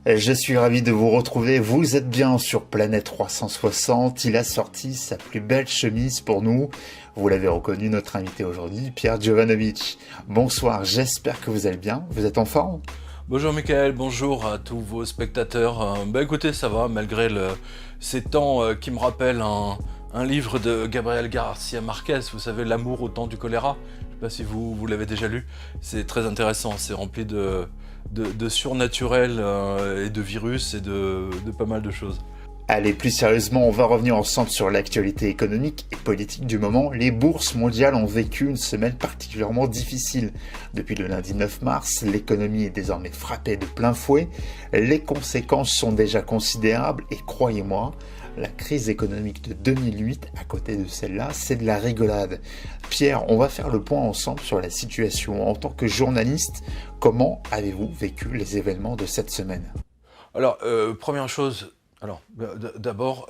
Je suis ravi de vous retrouver. Vous êtes bien sur Planète 360. Il a sorti sa plus belle chemise pour nous. Vous l'avez reconnu, notre invité aujourd'hui, Pierre Jovanovic. Bonsoir, j'espère que vous allez bien. Vous êtes en forme? Bonjour Michael, bonjour à tous vos spectateurs. Écoutez, ça va, malgré ces temps qui me rappellent un livre de Gabriel García Márquez, vous savez, L'amour au temps du choléra. Je ne sais pas si vous l'avez déjà lu. C'est très intéressant, c'est rempli de surnaturel et de virus et de pas mal de choses. Allez, plus sérieusement, on va revenir ensemble sur l'actualité économique et politique du moment. Les bourses mondiales ont vécu une semaine particulièrement difficile. Depuis le lundi 9 mars, l'économie est désormais frappée de plein fouet. Les conséquences sont déjà considérables et croyez-moi, la crise économique de 2008, à côté de celle-là, c'est de la rigolade. Pierre, on va faire le point ensemble sur la situation. En tant que journaliste, comment avez-vous vécu les événements de cette semaine? Alors, première chose, d'abord,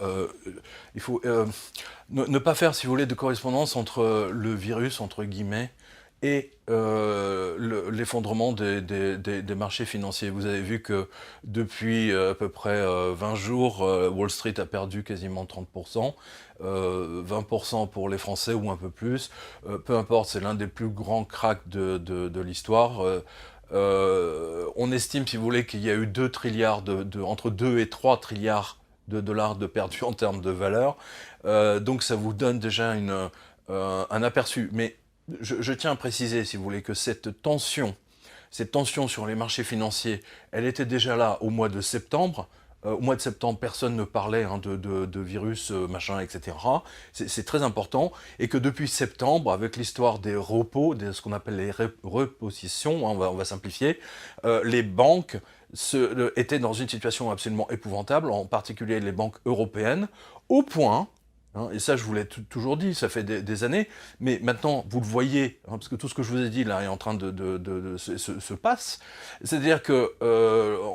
il faut ne pas faire, si vous voulez, de correspondance entre le virus, entre guillemets, et l'effondrement des marchés financiers. Vous avez vu que depuis à peu près 20 jours, Wall Street a perdu quasiment 30%, 20% pour les Français ou un peu plus. Peu importe, c'est l'un des plus grands cracks de l'histoire. On estime, si vous voulez, qu'il y a eu 2 trilliards entre 2 et 3 trilliards de dollars de perdus en termes de valeur. Donc ça vous donne déjà un aperçu. Mais je tiens à préciser, si vous voulez, que cette tension sur les marchés financiers, elle était déjà là au mois de septembre. Au mois de septembre, personne ne parlait de virus, machin, etc. C'est très important. Et que depuis septembre, avec l'histoire des repos, ce qu'on appelle les repositions, hein, on va simplifier, les banques étaient dans une situation absolument épouvantable, en particulier les banques européennes, au point... et ça, je vous l'ai toujours dit, ça fait des années, mais maintenant, vous le voyez, parce que tout ce que je vous ai dit là est en train se passe. C'est-à-dire que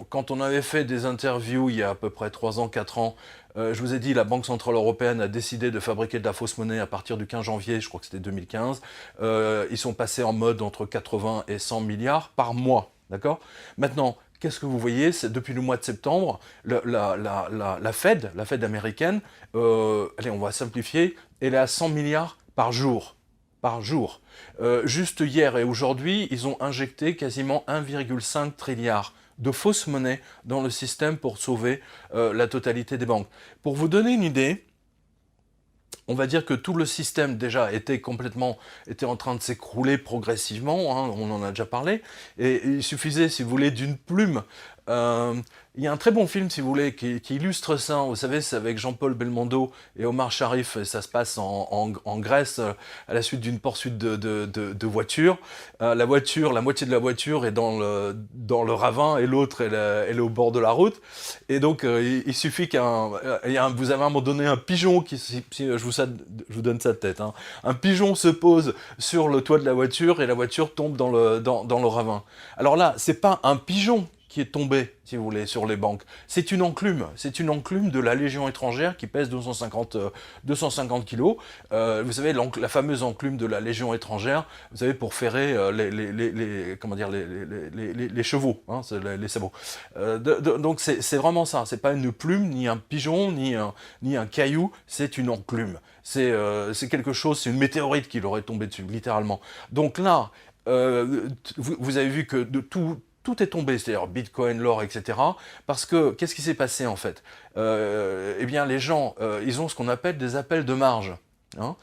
quand on avait fait des interviews il y a à peu près 3 ans, 4 ans, je vous ai dit, la Banque Centrale Européenne a décidé de fabriquer de la fausse monnaie à partir du 15 janvier, je crois que c'était 2015. Ils sont passés en mode entre 80 et 100 milliards par mois, d'accord? Maintenant, qu'est-ce que vous voyez? C'est depuis le mois de septembre, la Fed américaine, allez, on va simplifier, elle est à 100 milliards par jour. Par jour. Juste hier et aujourd'hui, ils ont injecté quasiment 1,5 trilliard de fausses monnaies dans le système pour sauver la totalité des banques. Pour vous donner une idée, on va dire que tout le système déjà était en train de s'écrouler progressivement, hein, on en a déjà parlé, et il suffisait, si vous voulez, d'une plume. Il y a un très bon film, si vous voulez, qui illustre ça. Vous savez, c'est avec Jean-Paul Belmondo et Omar Sharif, et ça se passe en Grèce, à la suite d'une poursuite de voiture. La moitié de la voiture est dans le ravin, et l'autre, elle est au bord de la route. Et donc, il suffit vous avez à un moment donné un pigeon je vous donne ça de tête, hein. Un pigeon se pose sur le toit de la voiture, et la voiture tombe dans le ravin. Alors là, c'est pas un pigeon qui est tombé, si vous voulez, sur les banques. C'est une enclume de la Légion étrangère qui pèse 250 kilos. Vous savez, la fameuse enclume de la Légion étrangère, vous savez, pour ferrer les chevaux, hein, les sabots. Donc c'est vraiment ça, c'est pas une plume, ni un pigeon, ni un caillou, c'est une enclume. C'est quelque chose, c'est une météorite qui leur est tombée dessus, littéralement. Donc là, vous avez vu que tout est tombé, c'est-à-dire Bitcoin, l'or, etc. Parce que, qu'est-ce qui s'est passé en fait? Eh bien, les gens, ils ont ce qu'on appelle des appels de marge. Hein,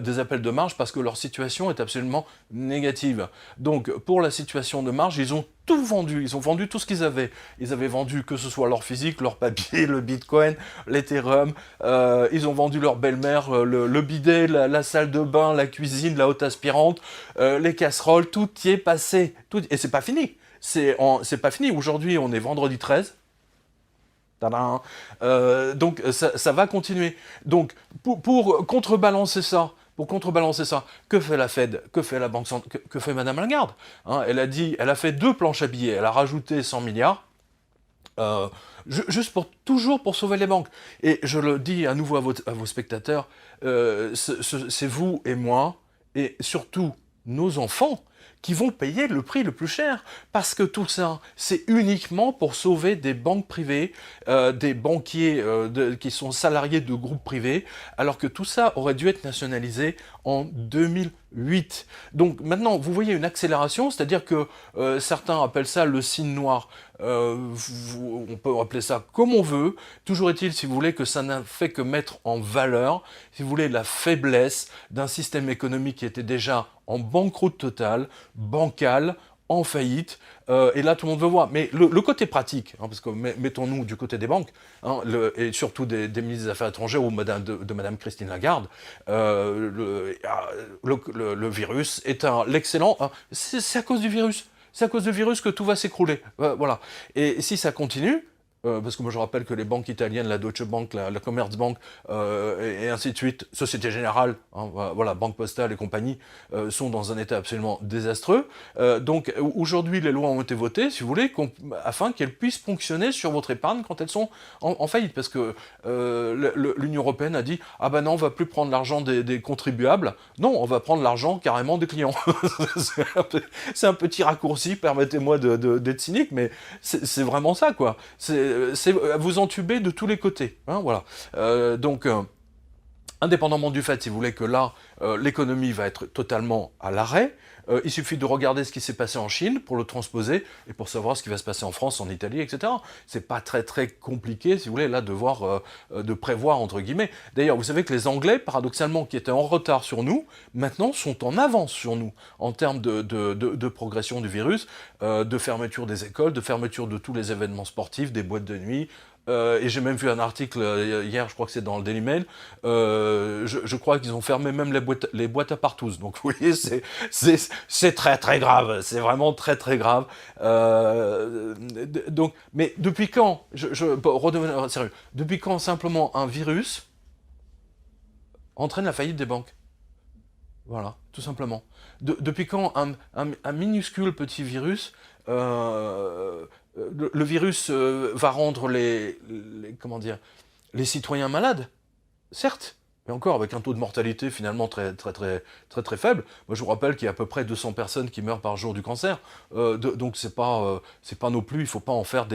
des appels de marge parce que leur situation est absolument négative. Donc, pour la situation de marge, ils ont tout vendu. Ils ont vendu tout ce qu'ils avaient. Ils avaient vendu que ce soit leur physique, leur papier, le Bitcoin, l'Ethereum. Ils ont vendu leur belle-mère, le bidet, la salle de bain, la cuisine, la haute aspirante, les casseroles. Tout y est passé. Et c'est pas fini. C'est pas fini. Aujourd'hui, on est vendredi 13. Tadam. Donc ça va continuer. Donc pour contrebalancer ça, que fait la Fed, que fait la Banque centrale, que fait Madame Lagarde, hein, elle a fait 2 planches à billets, elle a rajouté 100 milliards, juste toujours pour sauver les banques. Et je le dis à nouveau à vos spectateurs, c'est vous et moi, et surtout nos enfants, qui vont payer le prix le plus cher. Parce que tout ça, c'est uniquement pour sauver des banques privées, des banquiers qui sont salariés de groupes privés, alors que tout ça aurait dû être nationalisé en 2008. Donc maintenant, vous voyez une accélération, c'est-à-dire que certains appellent ça le signe noir. On peut appeler ça comme on veut. Toujours est-il, si vous voulez, que ça n'a fait que mettre en valeur, si vous voulez, la faiblesse d'un système économique qui était déjà en banqueroute totale, bancal, en faillite, et là tout le monde veut voir. Mais le côté pratique, hein, parce que mettons-nous du côté des banques, hein, et surtout des ministres des Affaires étrangères ou de Madame Christine Lagarde, le virus est l'excellent... C'est à cause du virus. C'est à cause du virus que tout va s'écrouler. Voilà. Et si ça continue, parce que moi je rappelle que les banques italiennes, la Deutsche Bank, la Commerzbank, et ainsi de suite, Société Générale, hein, voilà, Banque Postale et compagnie, sont dans un état absolument désastreux. Donc aujourd'hui, les lois ont été votées, si vous voulez, afin qu'elles puissent fonctionner sur votre épargne quand elles sont en faillite. Parce que l'Union Européenne a dit « Ah ben non, on va plus prendre l'argent des contribuables. Non, on va prendre l'argent carrément des clients. » C'est un petit raccourci, permettez-moi d'être cynique, mais c'est vraiment ça, quoi. C'est vous entuber de tous les côtés. Hein, voilà. Donc, indépendamment du fait, si vous voulez, que là, l'économie va être totalement à l'arrêt, il suffit de regarder ce qui s'est passé en Chine pour le transposer et pour savoir ce qui va se passer en France, en Italie, etc. C'est pas très très compliqué, si vous voulez, là, de prévoir, entre guillemets. D'ailleurs, vous savez que les Anglais, paradoxalement, qui étaient en retard sur nous, maintenant sont en avance sur nous en termes de progression du virus, de fermeture des écoles, de fermeture de tous les événements sportifs, des boîtes de nuit. Et j'ai même vu un article hier, je crois que c'est dans le Daily Mail, je crois qu'ils ont fermé même les boîtes à partous. Donc vous voyez, c'est très très grave, c'est vraiment très très grave. Donc, mais depuis quand, pour redevenir sérieux, depuis quand simplement un virus entraîne la faillite des banques? Voilà, tout simplement. Depuis quand un minuscule petit virus... le virus va rendre comment dire, les citoyens malades, certes, mais encore avec un taux de mortalité finalement très faible. Moi je vous rappelle qu'il y a à peu près 200 personnes qui meurent par jour du cancer, donc c'est pas non plus, il faut pas en faire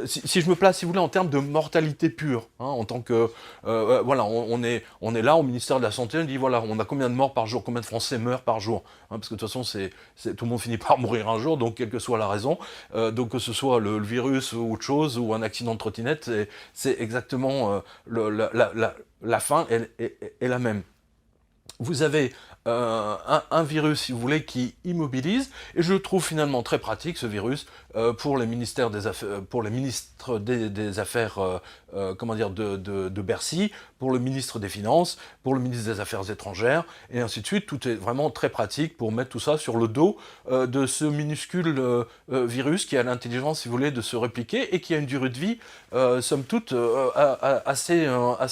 si je me place, si vous voulez, en termes de mortalité pure, hein, en tant que... voilà, on est là au ministère de la Santé, on dit, voilà, on a combien de morts par jour, combien de Français meurent par jour, hein, parce que de toute façon, tout le monde finit par mourir un jour, donc quelle que soit la raison, donc que ce soit le virus ou autre chose, ou un accident de trottinette, c'est exactement la fin est la même. Vous avez un virus, si vous voulez, qui immobilise, et je le trouve finalement très pratique, ce virus, pour les ministres des Affaires, comment dire, de Bercy, pour le ministre des Finances, pour le ministre des Affaires étrangères, et ainsi de suite. Tout est vraiment très pratique pour mettre tout ça sur le dos de ce minuscule virus qui a l'intelligence, si vous voulez, de se répliquer, et qui a une durée de vie, somme toute, assez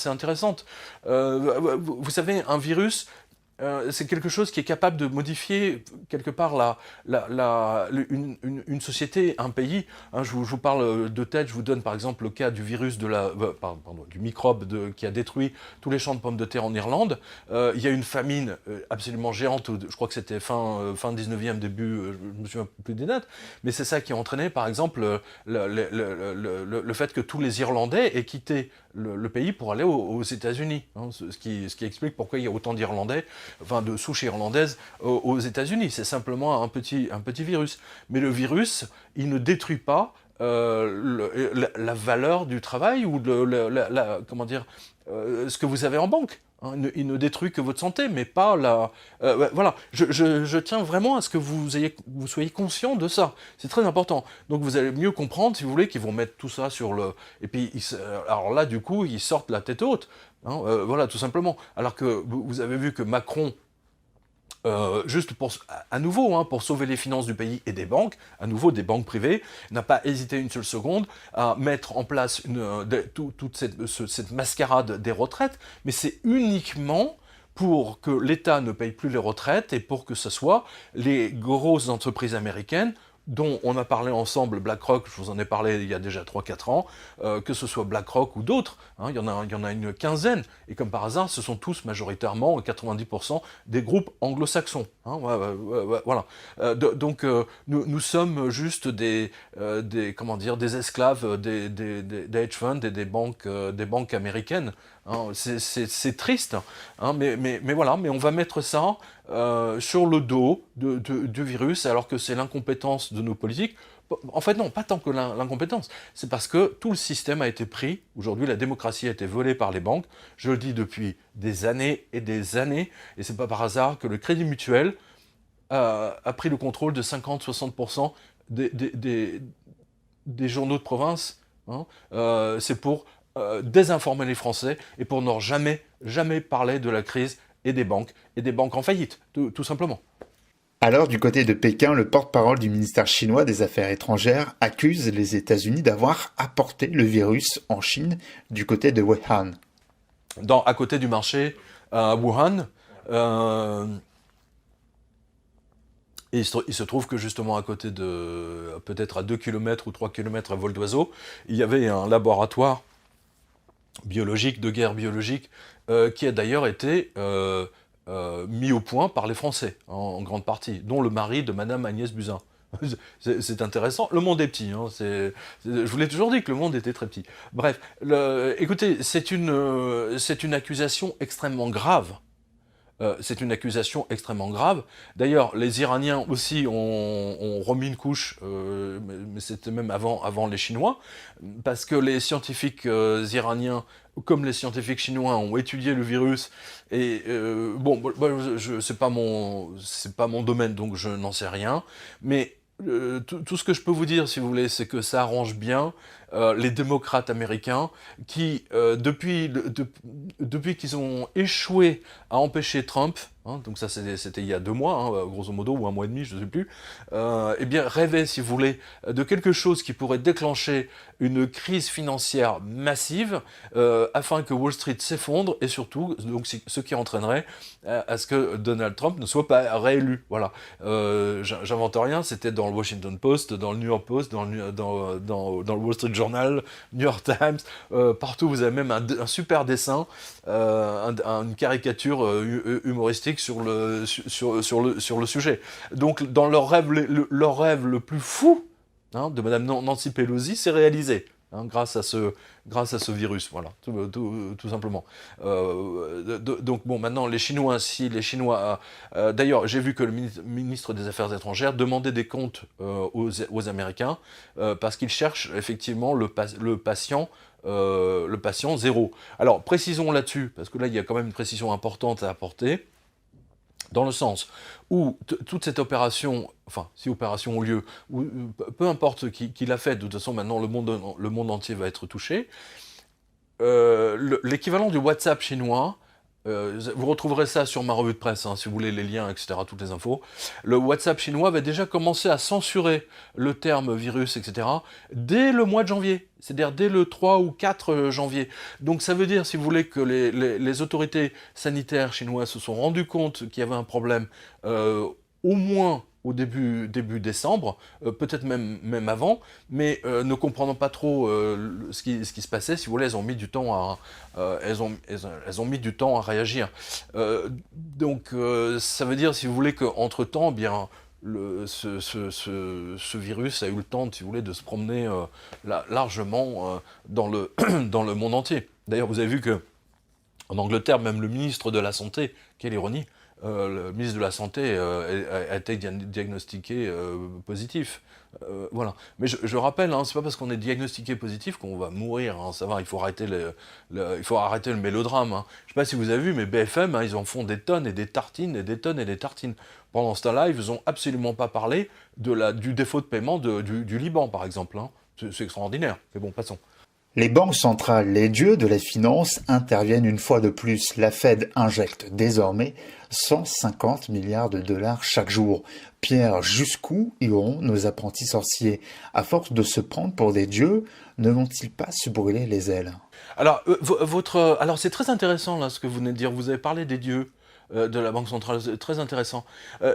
intéressante. Vous savez, un virus... c'est quelque chose qui est capable de modifier quelque part une société, un pays. Hein, je vous parle de tête, je vous donne par exemple le cas du virus du microbe qui a détruit tous les champs de pommes de terre en Irlande. Il y a une famine absolument géante, je crois que c'était fin 19e, début, je me souviens plus des dates, mais c'est ça qui a entraîné par exemple le fait que tous les Irlandais aient quitté le pays pour aller aux États-Unis, hein, ce qui explique pourquoi il y a autant d'Irlandais, enfin de souche irlandaise aux États-Unis. C'est simplement un petit virus. Mais le virus, il ne détruit pas la valeur du travail ou comment dire, ce que vous avez en banque. Hein, il ne détruit que votre santé, mais pas voilà, je tiens vraiment à ce que vous soyez conscient de ça. C'est très important. Donc vous allez mieux comprendre, si vous voulez, qu'ils vont mettre tout ça sur le... Et puis, alors là, du coup, ils sortent la tête haute. Hein, voilà, tout simplement. Alors que vous avez vu que Macron... juste à nouveau, hein, pour sauver les finances du pays et des banques, à nouveau des banques privées, n'a pas hésité une seule seconde à mettre en place toute cette mascarade des retraites, mais c'est uniquement pour que l'État ne paye plus les retraites et pour que ce soit les grosses entreprises américaines dont on a parlé ensemble, BlackRock, je vous en ai parlé il y a déjà 3-4 ans, que ce soit BlackRock ou d'autres, hein, il y en a une quinzaine, et comme par hasard, ce sont tous majoritairement 90% des groupes anglo-saxons. Hein, voilà. Donc nous sommes juste comment dire, des esclaves des hedge funds et des banques américaines. Hein, c'est triste, hein, mais voilà, mais on va mettre ça sur le dos du virus, alors que c'est l'incompétence de nos politiques. En fait, non, pas tant que l'incompétence, c'est parce que tout le système a été pris. Aujourd'hui, la démocratie a été volée par les banques. Je le dis depuis des années, et c'est pas par hasard que le Crédit Mutuel a pris le contrôle de 50-60% des journaux de province. Hein. C'est pour désinformer les Français et pour ne jamais parler de la crise et des banques en faillite, tout simplement. Alors, du côté de Pékin, le porte-parole du ministère chinois des Affaires étrangères accuse les États-Unis d'avoir apporté le virus en Chine du côté de Wuhan. À côté du marché à Wuhan, et il se trouve que justement à côté de, peut-être à 2 km ou 3 km à vol d'oiseau, il y avait un laboratoire biologique, de guerre biologique, qui a d'ailleurs été mis au point par les Français, en grande partie, dont le mari de Madame Agnès Buzyn. C'est intéressant. Le monde est petit. Hein, je vous l'ai toujours dit que le monde était très petit. Bref, écoutez, c'est une accusation extrêmement grave. C'est une accusation extrêmement grave. D'ailleurs, les Iraniens aussi ont remis une couche, mais c'était même avant les Chinois, parce que les scientifiques iraniens, comme les scientifiques chinois, ont étudié le virus. Et bon, c'est pas mon domaine, donc je n'en sais rien. Mais tout ce que je peux vous dire, si vous voulez, c'est que ça arrange bien les démocrates américains qui, depuis qu'ils ont échoué à empêcher Trump, hein, donc ça c'était il y a 2 mois, hein, grosso modo, ou 1 mois et demi, je ne sais plus, eh bien rêvaient, si vous voulez, de quelque chose qui pourrait déclencher une crise financière massive, afin que Wall Street s'effondre, et surtout, donc, ce qui entraînerait à ce que Donald Trump ne soit pas réélu. Voilà. J'invente rien, c'était dans le Washington Post, dans le New York Post, dans le Wall Street Journal, New York Times, partout vous avez même un super dessin, une caricature humoristique sur le sujet. Donc dans leur rêve le plus fou, hein, de Madame Nancy Pelosi, s'est réalisé. Hein, grâce à ce virus, voilà, tout simplement. Donc bon, maintenant les Chinois, d'ailleurs, j'ai vu que le ministre des Affaires étrangères demandait des comptes aux Américains parce qu'ils cherchent effectivement le patient zéro. Alors précisons là-dessus, parce que là il y a quand même une précision importante à apporter. Dans le sens où toute cette opération, enfin, si opération a lieu, ou peu importe qui l'a fait, de toute façon maintenant le monde entier va être touché, l'équivalent du WhatsApp chinois, vous retrouverez ça sur ma revue de presse, hein, si vous voulez les liens, etc., toutes les infos. Le WhatsApp chinois avait déjà commencé à censurer le terme virus, etc., dès le mois de janvier, c'est-à-dire dès le 3 ou 4 janvier. Donc ça veut dire, si vous voulez, que les autorités sanitaires chinoises se sont rendues compte qu'il y avait un problème au moins au début décembre, peut-être même avant, mais ne comprenant pas trop ce qui se passait, si vous voulez, elles ont mis du temps à réagir. Donc ça veut dire, si vous voulez, qu'entre-temps, eh bien, ce virus a eu le temps, si vous voulez, de se promener largement dans le monde entier. D'ailleurs, vous avez vu que en Angleterre, même le ministre de la Santé, quelle ironie, le ministre de la Santé a été diagnostiqué positif. Voilà. Mais je rappelle, hein, c'est pas parce qu'on est diagnostiqué positif qu'on va mourir. Hein, ça va, il faut arrêter le mélodrame. Hein. Je sais pas si vous avez vu, mais BFM, hein, ils en font des tonnes et des tartines et des tonnes et des tartines. Pendant ce temps-là, ils n'ont absolument pas parlé du défaut de paiement du Liban, par exemple. Hein. C'est extraordinaire. Mais bon, passons. Les banques centrales, les dieux de la finance, interviennent une fois de plus. La Fed injecte désormais 150 milliards de dollars chaque jour. Pierre, jusqu'où iront nos apprentis sorciers? À force de se prendre pour des dieux, ne vont-ils pas se brûler les ailes? Alors, alors c'est très intéressant là ce que vous venez de dire. Vous avez parlé des dieux. de la Banque centrale. C'est très intéressant.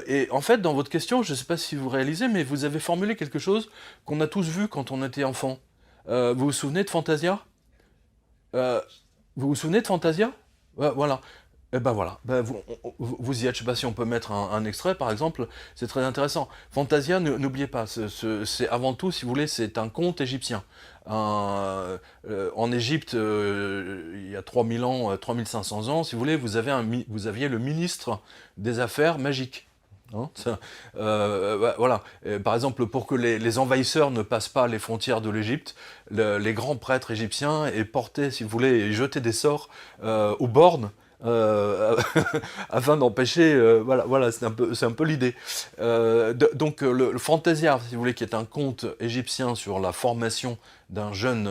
Et en fait, dans votre question, je ne sais pas si vous réalisez, mais vous avez formulé quelque chose qu'on a tous vu quand on était enfant. Vous vous souvenez de Fantasia? Euh, Vous vous souvenez de Fantasia? Ouais, voilà. Eh ben voilà, ben vous y êtes, je sais pas si on peut mettre un extrait par exemple, c'est très intéressant. Fantasia, n'oubliez pas, c'est avant tout, si vous voulez, c'est un conte égyptien. En Égypte, il y a 3000 ans, 3500 ans, si vous voulez, vous aviez le ministre des Affaires magiques. Hein, voilà. Par exemple, pour que les envahisseurs ne passent pas les frontières de l'Égypte, les grands prêtres égyptiens portaient, si vous voulez, et jetaient des sorts aux bornes afin d'empêcher. Voilà, c'est un peu l'idée. Donc le Fantasia, si vous voulez, qui est un conte égyptien sur la formation d'un jeune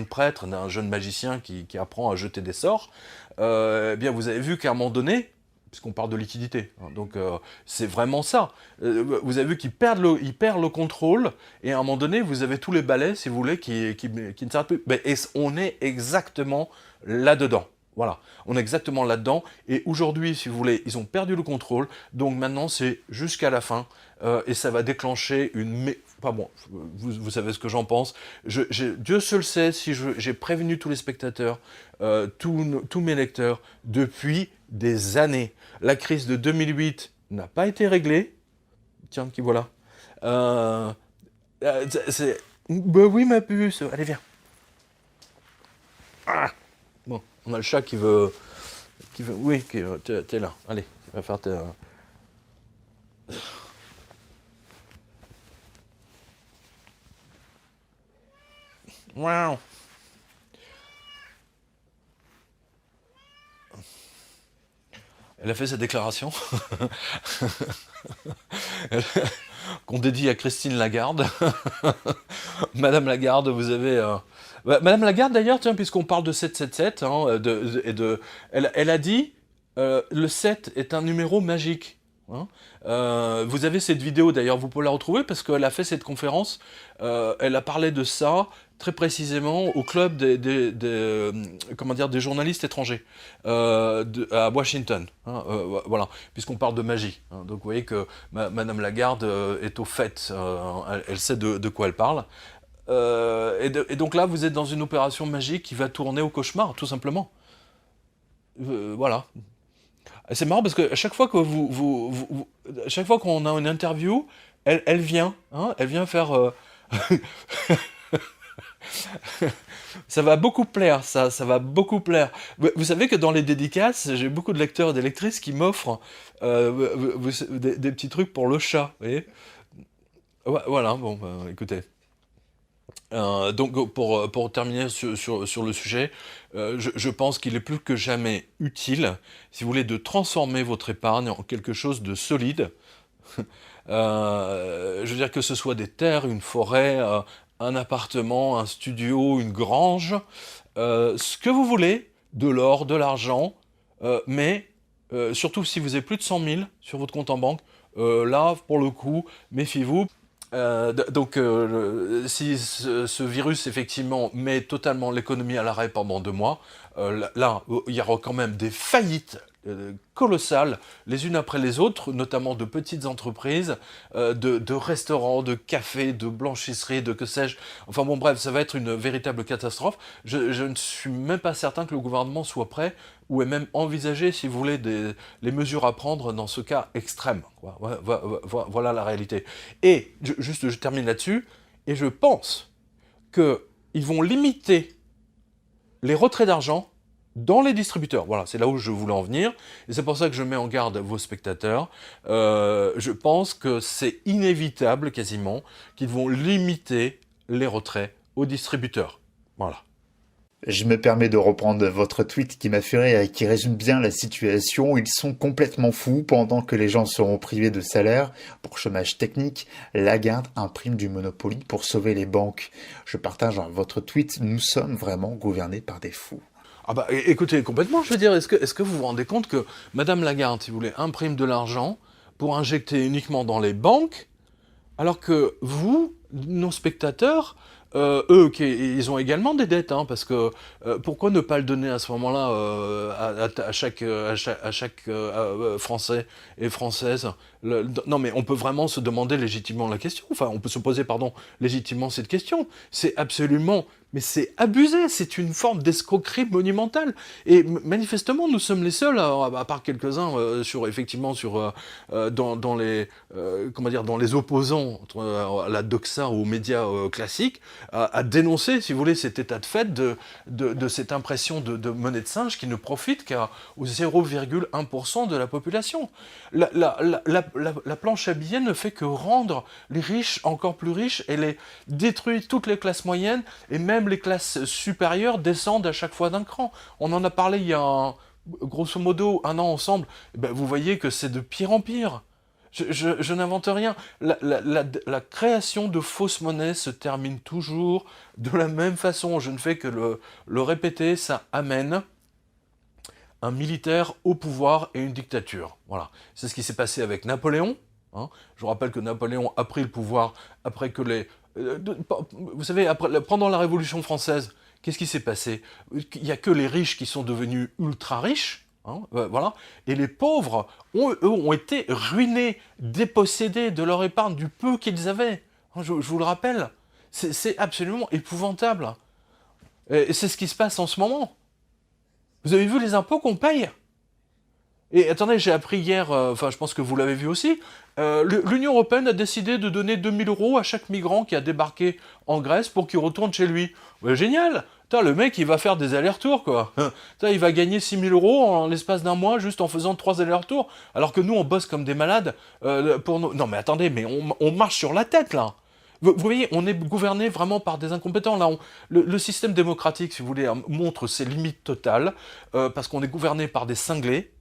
prêtre, d'un jeune magicien qui apprend à jeter des sorts. Eh bien, vous avez vu qu'à un moment donné, puisqu'on parle de liquidité. Hein, donc c'est vraiment ça. Vous avez vu qu'il perd le contrôle, et à un moment donné, vous avez tous les balais, si vous voulez, qui ne s'arrêtent plus. Et on est exactement là-dedans. Voilà, on est exactement là-dedans. Et aujourd'hui, si vous voulez, ils ont perdu le contrôle. Donc maintenant, c'est jusqu'à la fin. Et ça va déclencher une... Enfin bon, vous savez ce que j'en pense. Dieu seul sait si j'ai prévenu tous les spectateurs, tous mes lecteurs, depuis des années. La crise de 2008 n'a pas été réglée. Tiens, qui voilà. Bah oui, ma puce. Allez, viens. Ah. Bon, on a le chat qui veut... Oui, t'es là. Allez, tu vas faire tes... Wow. Elle a fait sa déclaration qu'on dédie à Christine Lagarde. Madame Lagarde, vous avez... Madame Lagarde, d'ailleurs, tiens, puisqu'on parle de 777, hein, elle a dit le 7 est un numéro magique. Hein. Vous avez cette vidéo, d'ailleurs, vous pouvez la retrouver, parce qu'elle a fait cette conférence, elle a parlé de ça, très précisément, au club des journalistes étrangers, à Washington. Hein, voilà, puisqu'on parle de magie. Hein. Donc vous voyez que Madame Lagarde est au fait, elle sait de quoi elle parle. Et donc là, vous êtes dans une opération magique qui va tourner au cauchemar, tout simplement. Voilà. C'est marrant parce que à chaque fois que à chaque fois qu'on a une interview, elle vient, hein, elle vient faire. Ça va beaucoup plaire, ça va beaucoup plaire. Vous savez que dans les dédicaces, j'ai beaucoup de lecteurs et de lectrices qui m'offrent des petits trucs pour le chat, vous voyez. Ouais, voilà, bon, écoutez. Donc pour terminer sur le sujet, je pense qu'il est plus que jamais utile, si vous voulez, de transformer votre épargne en quelque chose de solide. Je veux dire que ce soit des terres, une forêt, un appartement, un studio, une grange, ce que vous voulez, de l'or, de l'argent, mais surtout si vous avez plus de 100 000 sur votre compte en banque, là, pour le coup, méfiez-vous. Si ce virus effectivement met totalement l'économie à l'arrêt pendant 2 mois, là, il y aura quand même des faillites colossales, les unes après les autres, notamment de petites entreprises, de restaurants, de cafés, de blanchisseries, de que sais-je. Enfin bon, bref, ça va être une véritable catastrophe. Je ne suis même pas certain que le gouvernement soit prêt, ou est même envisagé, si vous voulez, les mesures à prendre dans ce cas extrême. Quoi. Voilà la réalité. Et, je termine là-dessus, et je pense qu'ils vont limiter les retraits d'argent dans les distributeurs. Voilà, c'est là où je voulais en venir, et c'est pour ça que je mets en garde vos spectateurs. Je pense que c'est inévitable, quasiment, qu'ils vont limiter les retraits aux distributeurs. Voilà. Je me permets de reprendre votre tweet qui m'a fait rire et qui résume bien la situation. Ils sont complètement fous. Pendant que les gens seront privés de salaire pour chômage technique, Lagarde imprime du Monopoly pour sauver les banques. Je partage votre tweet. Nous sommes vraiment gouvernés par des fous. Ah bah écoutez, complètement, je veux dire, est-ce que vous vous rendez compte que Madame Lagarde, si vous voulez, imprime de l'argent pour injecter uniquement dans les banques, alors que vous, nos spectateurs, ils ont également des dettes, hein, parce que pourquoi ne pas le donner à ce moment-là à chaque Français et Française non, mais on peut vraiment se demander légitimement la question, enfin, on peut se poser, pardon, légitimement cette question. C'est absolument, mais c'est abusé, c'est une forme d'escroquerie monumentale. Et manifestement, nous sommes les seuls, à part quelques-uns, effectivement, dans les, comment dire, dans les opposants à la doxa ou aux médias classiques, à dénoncer, si vous voulez, cet état de fait de cette impression de monnaie de singe qui ne profite qu'aux 0,1% de la population. La planche à billets ne fait que rendre les riches encore plus riches et les détruit toutes les classes moyennes, et même les classes supérieures descendent à chaque fois d'un cran. On en a parlé il y a grosso modo 1 an ensemble. Ben, vous voyez que c'est de pire en pire. Je n'invente rien. La création de fausses monnaies se termine toujours de la même façon. Je ne fais que le répéter, ça amène un militaire au pouvoir et une dictature. Voilà. C'est ce qui s'est passé avec Napoléon. Hein. Je vous rappelle que Napoléon a pris le pouvoir après que vous savez, pendant la Révolution française, qu'est-ce qui s'est passé? Il n'y a que les riches qui sont devenus ultra riches. Hein, voilà. Et les pauvres, eux, ont été ruinés, dépossédés de leur épargne, du peu qu'ils avaient. Hein, je vous le rappelle. C'est absolument épouvantable. Et c'est ce qui se passe en ce moment. Vous avez vu les impôts qu'on paye? Et attendez, j'ai appris hier, je pense que vous l'avez vu aussi, l'Union Européenne a décidé de donner 2000 € à chaque migrant qui a débarqué en Grèce pour qu'il retourne chez lui. Ouais, génial! Le mec, il va faire des allers-retours, quoi. Il va gagner 6000 € en l'espace d'un mois juste en faisant 3 allers-retours, alors que nous, on bosse comme des malades pour nous. Non, mais attendez, mais on marche sur la tête, là. Vous voyez, on est gouverné vraiment par des incompétents. Là, le système démocratique, si vous voulez, montre ses limites totales, parce qu'on est gouverné par des cinglés,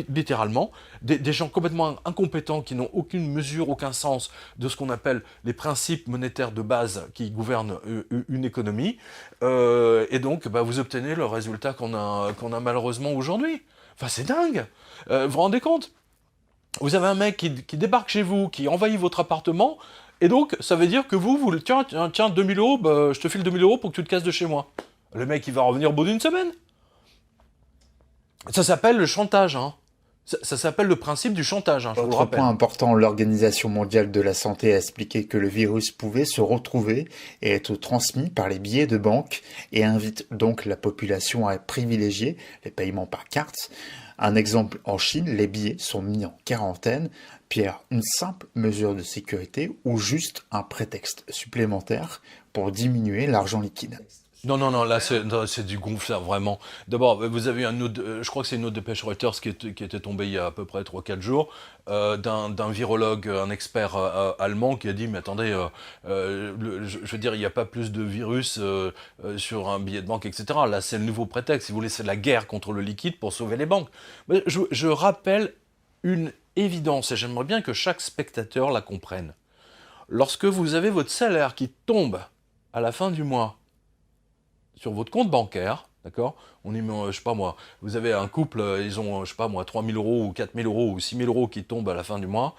littéralement, des gens complètement incompétents qui n'ont aucune mesure, aucun sens de ce qu'on appelle les principes monétaires de base qui gouvernent une économie, et donc vous obtenez le résultat qu'on a malheureusement aujourd'hui. Enfin, c'est dingue. Vous vous rendez compte? Vous avez un mec qui débarque chez vous, qui envahit votre appartement, et donc ça veut dire que tiens 2000 €, je te file 2000 € pour que tu te casses de chez moi. Le mec, il va revenir au bout d'une semaine. Ça s'appelle le chantage, hein. Ça s'appelle le principe du chantage, hein, je vous le Autre rappelle. point important, l'Organisation mondiale de la santé a expliqué que le virus pouvait se retrouver et être transmis par les billets de banque et invite donc la population à privilégier les paiements par carte. Un exemple, en Chine, les billets sont mis en quarantaine. Pierre, une simple mesure de sécurité ou juste un prétexte supplémentaire pour diminuer l'argent liquide? Non, là c'est du gonfle, vraiment. D'abord, vous avez une note, je crois que c'est une note de Dépêche Reuters qui était tombée il y a à peu près 3-4 jours, d'un virologue, un expert allemand qui a dit, mais attendez, je veux dire, il n'y a pas plus de virus sur un billet de banque, etc. Là, c'est le nouveau prétexte, si vous voulez, c'est la guerre contre le liquide pour sauver les banques. Mais je rappelle une évidence, et j'aimerais bien que chaque spectateur la comprenne. Lorsque vous avez votre salaire qui tombe à la fin du mois, sur votre compte bancaire, d'accord? On y met, je sais pas moi, vous avez un couple, ils ont, je sais pas moi, 3000 € ou 4000 € ou 6000 € qui tombent à la fin du mois.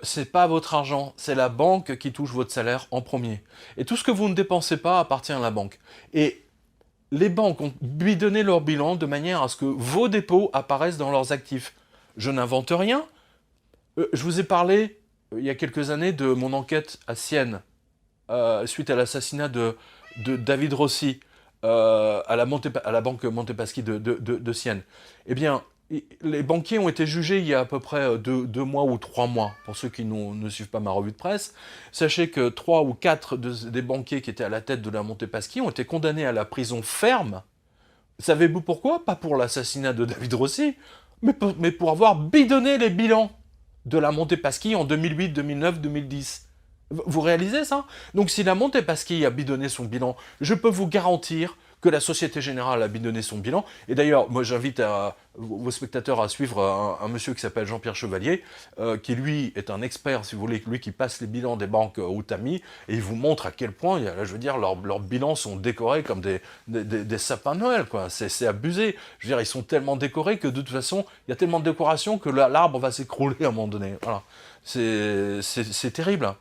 C'est pas votre argent, c'est la banque qui touche votre salaire en premier. Et tout ce que vous ne dépensez pas appartient à la banque. Et les banques ont bidonné leur bilan de manière à ce que vos dépôts apparaissent dans leurs actifs. Je n'invente rien. Je vous ai parlé, il y a quelques années, de mon enquête à Sienne, suite à l'assassinat de David Rossi. À la banque Montepaschi de Sienne. Eh bien, les banquiers ont été jugés il y a à peu près 2 mois ou 3 mois, pour ceux qui ne suivent pas ma revue de presse. Sachez que 3 ou 4 des banquiers qui étaient à la tête de la Montepaschi ont été condamnés à la prison ferme. Savez-vous pourquoi? Pas pour l'assassinat de David Rossi, mais pour avoir bidonné les bilans de la Montepaschi en 2008, 2009, 2010. Vous réalisez ça? Donc si la Montepaschi a bidonné son bilan, je peux vous garantir que la Société Générale a bidonné son bilan. Et d'ailleurs, moi j'invite vos spectateurs à suivre un monsieur qui s'appelle Jean-Pierre Chevalier, qui lui est un expert, si vous voulez, lui qui passe les bilans des banques au tamis, et il vous montre à quel point, là, je veux dire, leurs bilans sont décorés comme des sapins de Noël, quoi. C'est abusé. Je veux dire, ils sont tellement décorés que de toute façon, il y a tellement de décoration que l'arbre va s'écrouler à un moment donné. Voilà. C'est terrible.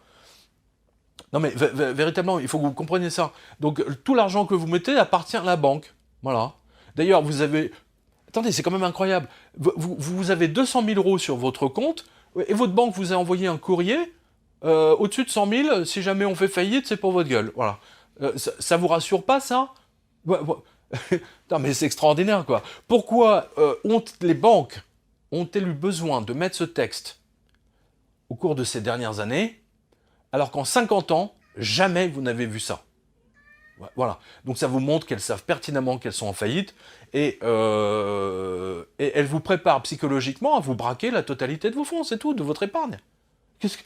Non mais véritablement, il faut que vous compreniez ça. Donc tout l'argent que vous mettez appartient à la banque. Voilà. D'ailleurs, vous avez... Attendez, c'est quand même incroyable. Vous avez 200 000 euros sur votre compte, et votre banque vous a envoyé un courrier, au-dessus de 100 000, si jamais on fait faillite, c'est pour votre gueule. Voilà. Ça vous rassure pas, ça? Non mais c'est extraordinaire, quoi. Pourquoi les banques ont-elles eu besoin de mettre ce texte au cours de ces dernières années, alors qu'en 50 ans, jamais vous n'avez vu ça? Voilà. Donc ça vous montre qu'elles savent pertinemment qu'elles sont en faillite, et elles vous préparent psychologiquement à vous braquer la totalité de vos fonds, c'est tout, de votre épargne. Qu'est-ce que...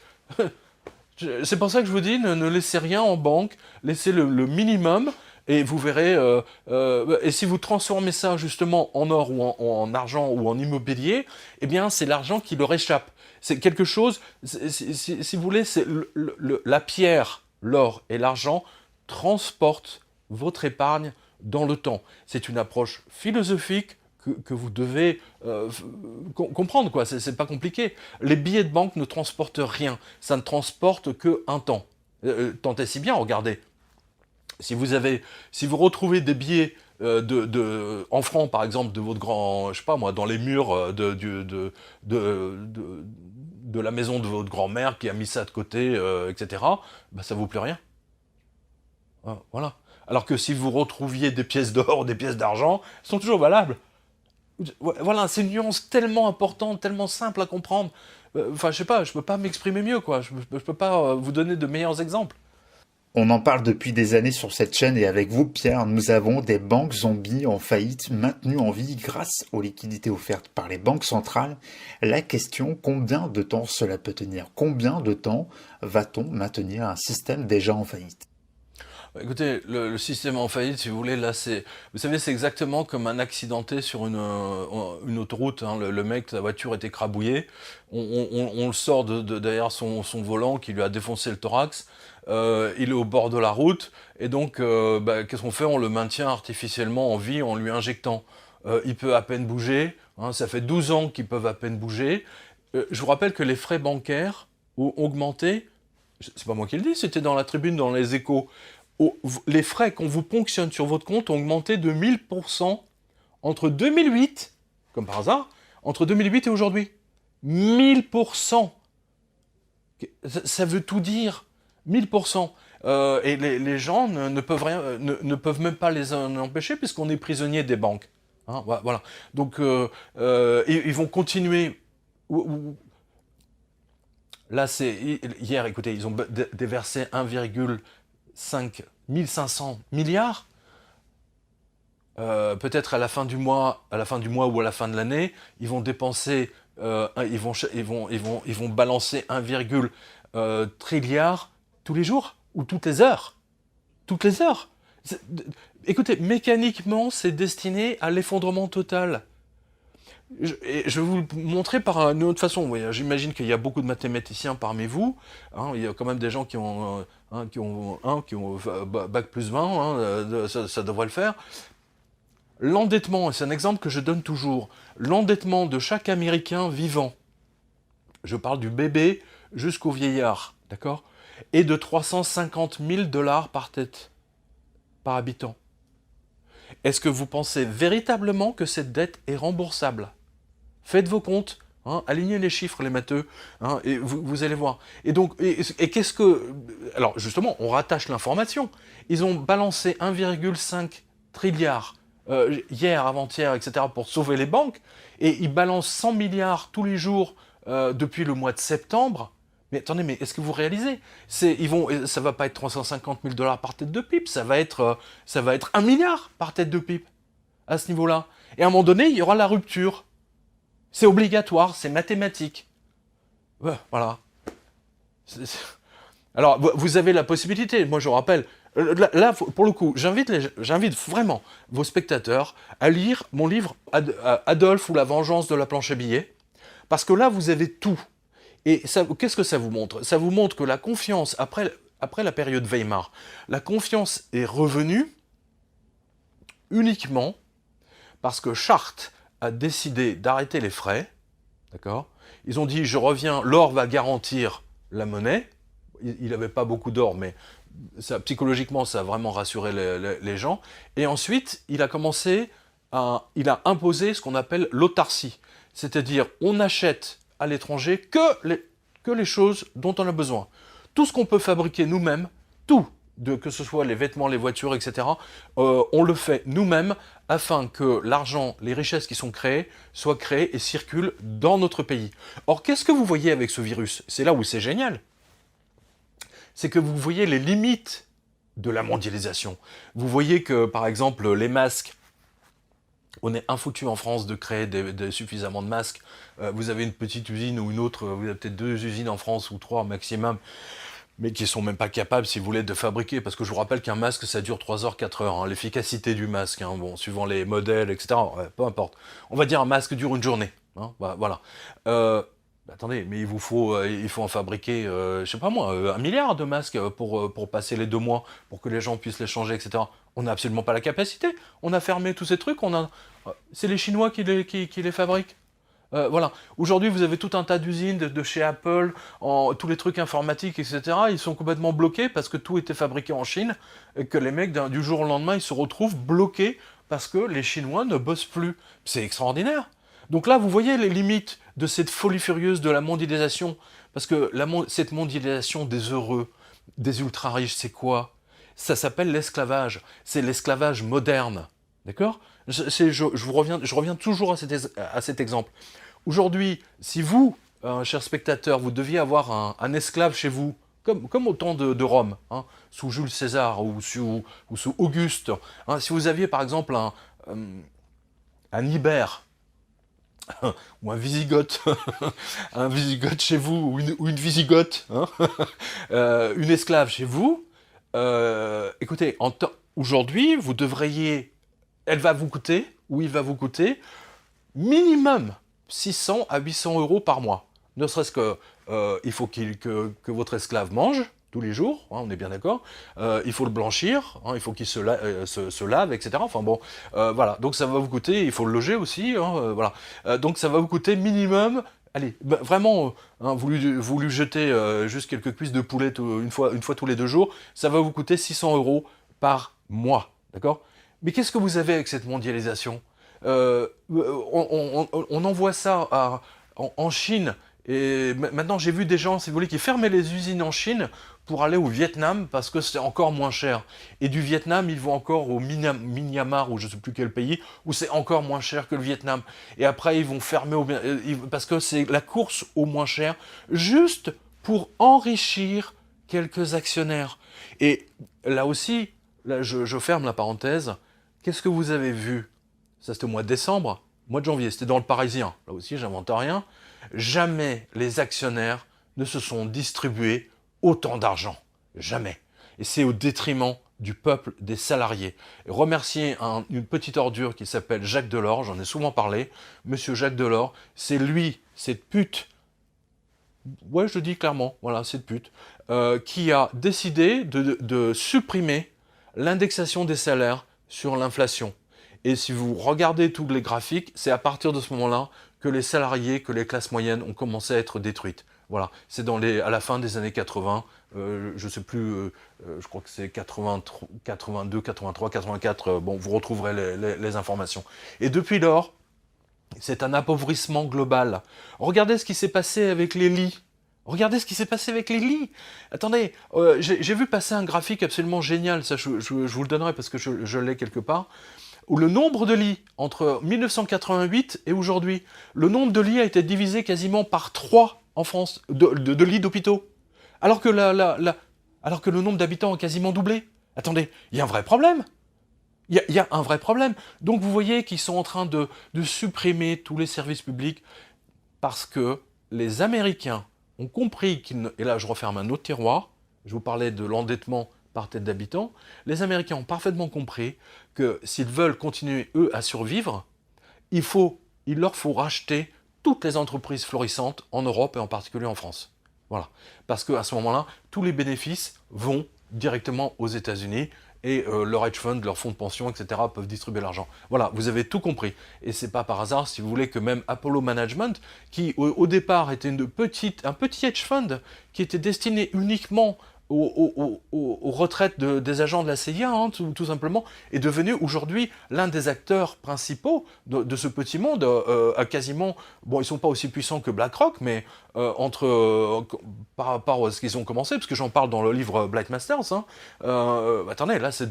C'est pour ça que je vous dis, ne laissez rien en banque, laissez le minimum, et vous verrez, et si vous transformez ça justement en or ou en argent ou en immobilier, eh bien c'est l'argent qui leur échappe. C'est quelque chose, si vous voulez, c'est la pierre, l'or et l'argent transportent votre épargne dans le temps. C'est une approche philosophique que vous devez comprendre, quoi. C'est pas compliqué. Les billets de banque ne transportent rien. Ça ne transporte qu'un temps. Tant et si bien, regardez. Si vous retrouvez des billets en francs, par exemple, de votre grand, je sais pas moi, dans les murs de la maison de votre grand-mère qui a mis ça de côté, etc., bah, ça vaut plus rien. Voilà. Alors que si vous retrouviez des pièces d'or, des pièces d'argent, elles sont toujours valables. Voilà, c'est une nuance tellement importante, tellement simple à comprendre. Enfin, je sais pas, je peux pas m'exprimer mieux, quoi. Je peux pas vous donner de meilleurs exemples. On en parle depuis des années sur cette chaîne et avec vous, Pierre, nous avons des banques zombies en faillite maintenues en vie grâce aux liquidités offertes par les banques centrales. La question, combien de temps cela peut tenir? Combien de temps va-t-on maintenir un système déjà en faillite? Écoutez, le système en faillite, si vous voulez, là, vous savez, c'est exactement comme un accidenté sur une autoroute, hein. Le mec, sa voiture est écrabouillée, on le sort derrière son volant qui lui a défoncé le thorax, il est au bord de la route, et donc, qu'est-ce qu'on fait? On le maintient artificiellement en vie en lui injectant. Il peut à peine bouger, hein, ça fait 12 ans qu'ils peuvent à peine bouger. Je vous rappelle que les frais bancaires ont augmenté, c'est pas moi qui le dis, c'était dans la tribune, dans les Échos. Les frais qu'on vous ponctionne sur votre compte ont augmenté de 1000% entre 2008, comme par hasard, entre 2008 et aujourd'hui. 1000%. Ça veut tout dire. 1000%. Et les gens ne peuvent rien, ne peuvent même pas les en empêcher puisqu'on est prisonnier des banques. Hein, voilà. Donc, ils vont continuer. Là, hier, écoutez, ils ont déversé 1500 milliards. Peut-être à la fin du mois ou à la fin de l'année, ils vont dépenser, ils vont balancer 1, trilliard tous les jours ou toutes les heures. Toutes les heures. Écoutez, mécaniquement, c'est destiné à l'effondrement total. Je vais vous le montrer par une autre façon. Oui, j'imagine qu'il y a beaucoup de mathématiciens parmi vous. Hein, il y a quand même des gens qui ont bac plus 20, hein, ça devrait le faire. L'endettement, c'est un exemple que je donne toujours, l'endettement de chaque Américain vivant, je parle du bébé jusqu'au vieillard, d'accord, est de 350 000 $ par tête, par habitant. Est-ce que vous pensez véritablement que cette dette est remboursable? Faites vos comptes, hein, alignez les chiffres, les matheux, hein, et vous allez voir. Et donc, qu'est-ce que... Alors, justement, on rattache l'information. Ils ont balancé 1,5 trilliard hier, avant-hier, etc., pour sauver les banques, et ils balancent 100 milliards tous les jours depuis le mois de septembre. Mais attendez, mais est-ce que vous réalisez? Ça va pas être 350 000 $ par tête de pipe, ça va être 1 milliard par tête de pipe, à ce niveau-là. Et à un moment donné, il y aura la rupture. C'est obligatoire, c'est mathématique. Voilà. Alors, vous avez la possibilité, moi je vous rappelle, là pour le coup, j'invite vraiment vos spectateurs à lire mon livre Adolphe ou la vengeance de la planche à billets, parce que là, vous avez tout. Et qu'est-ce que ça vous montre? Ça vous montre que la confiance, après la période Weimar, la confiance est revenue uniquement parce que Chartres a décidé d'arrêter les frais, d'accord? Ils ont dit, je reviens, l'or va garantir la monnaie. il n'avait pas beaucoup d'or, mais ça, psychologiquement, ça a vraiment rassuré les gens. Et ensuite, il a imposé ce qu'on appelle l'autarcie. C'est-à-dire, on achète à l'étranger que les choses dont on a besoin. Tout ce qu'on peut fabriquer nous-mêmes, tout, que ce soit les vêtements, les voitures, etc., on le fait nous-mêmes afin que l'argent, les richesses qui sont créées, soient créées et circulent dans notre pays. Or, qu'est-ce que vous voyez avec ce virus? C'est là où c'est génial. C'est que vous voyez les limites de la mondialisation. Vous voyez que, par exemple, les masques, on est infoutu en France de créer suffisamment de masques. Vous avez une petite usine ou une autre, vous avez peut-être 2 usines en France ou 3 maximum, mais qui ne sont même pas capables, si vous voulez, de fabriquer. Parce que je vous rappelle qu'un masque, ça dure 3 heures, 4 heures. Hein, l'efficacité du masque, hein, bon, suivant les modèles, etc. Ouais, peu importe. On va dire un masque dure une journée. Hein, voilà. Attendez, mais il faut en fabriquer, je sais pas moi, 1 milliard de masques pour passer les 2 mois, pour que les gens puissent les changer, etc. On n'a absolument pas la capacité. On a fermé tous ces trucs. C'est les Chinois qui les fabriquent. Voilà. Aujourd'hui, vous avez tout un tas d'usines de chez Apple, tous les trucs informatiques, etc. Ils sont complètement bloqués parce que tout était fabriqué en Chine et que les mecs, du jour au lendemain, ils se retrouvent bloqués parce que les Chinois ne bossent plus. C'est extraordinaire. Donc là, vous voyez les limites de cette folie furieuse de la mondialisation. Parce que cette mondialisation des heureux, des ultra-riches, c'est quoi? Ça s'appelle l'esclavage. C'est l'esclavage moderne. D'accord? Je reviens toujours à cet exemple. Aujourd'hui, si vous, cher spectateur, vous deviez avoir un esclave chez vous, comme au temps de Rome, hein, sous Jules César ou sous Auguste, hein, si vous aviez par exemple un Ibère, ou un Wisigoth, un Wisigoth chez vous, ou une Wisigoth, hein, une esclave chez vous, écoutez, aujourd'hui, vous devriez, elle va vous coûter, ou il va vous coûter, minimum 600 à 800 euros par mois. Ne serait-ce que, il faut que votre esclave mange tous les jours, hein, on est bien d'accord, il faut le blanchir, hein, il faut qu'il se lave, etc. Enfin bon, voilà, donc ça va vous coûter, il faut le loger aussi, hein, voilà. Donc ça va vous coûter minimum, allez, vraiment, hein, vous lui jetez juste quelques cuisses de poulet une fois tous les 2 jours, ça va vous coûter 600 euros par mois, d'accord? Mais qu'est-ce que vous avez avec cette mondialisation? On envoie ça en Chine, et maintenant j'ai vu des gens, si vous voulez, qui fermaient les usines en Chine pour aller au Vietnam parce que c'est encore moins cher. Et du Vietnam, ils vont encore au Myanmar ou je ne sais plus quel pays où c'est encore moins cher que le Vietnam. Et après, ils vont fermer parce que c'est la course au moins cher, juste pour enrichir quelques actionnaires. Et là aussi, là, je ferme la parenthèse. Qu'est-ce que vous avez vu? Ça, c'était au mois de décembre. Mois de janvier, c'était dans le Parisien. Là aussi, j'invente rien. Jamais les actionnaires ne se sont distribués autant d'argent. Jamais. Et c'est au détriment du peuple, des salariés. Et remercier une petite ordure qui s'appelle Jacques Delors, j'en ai souvent parlé. Monsieur Jacques Delors, c'est lui, cette pute, ouais, je le dis clairement, voilà, cette pute, qui a décidé de supprimer l'indexation des salaires sur l'inflation. Et si vous regardez tous les graphiques, c'est à partir de ce moment-là que les salariés, que les classes moyennes ont commencé à être détruites. Voilà, c'est à la fin des années 80, je ne sais plus, je crois que c'est 83, 82, 83, 84, bon, vous retrouverez les informations. Et depuis lors, c'est un appauvrissement global. Regardez ce qui s'est passé avec les lits. Regardez ce qui s'est passé avec les lits. Attendez, j'ai vu passer un graphique absolument génial, ça je vous le donnerai parce que je l'ai quelque part, où le nombre de lits, entre 1988 et aujourd'hui, le nombre de lits a été divisé quasiment par 3 en France, de lits d'hôpitaux. Alors que le nombre d'habitants a quasiment doublé. Attendez, il y a un vrai problème. Il y a un vrai problème. Donc vous voyez qu'ils sont en train de supprimer tous les services publics parce que les Américains ont compris et là je referme un autre tiroir, je vous parlais de l'endettement par tête d'habitant, les Américains ont parfaitement compris que s'ils veulent continuer, eux, à survivre, il leur faut racheter toutes les entreprises florissantes en Europe et en particulier en France. Voilà. Parce qu'à ce moment-là, tous les bénéfices vont directement aux États-Unis et leur hedge fund, leur fonds de pension, etc. peuvent distribuer l'argent. Voilà, vous avez tout compris. Et c'est pas par hasard, si vous voulez, que même Apollo Management, qui au départ était un petit hedge fund qui était destiné uniquement aux retraites des agents de la CIA, hein, tout simplement, est devenu aujourd'hui l'un des acteurs principaux de ce petit monde, à quasiment, bon, ils sont pas aussi puissants que BlackRock, mais par rapport à ce qu'ils ont commencé, parce que j'en parle dans le livre Black Masters, hein, attendez, là c'est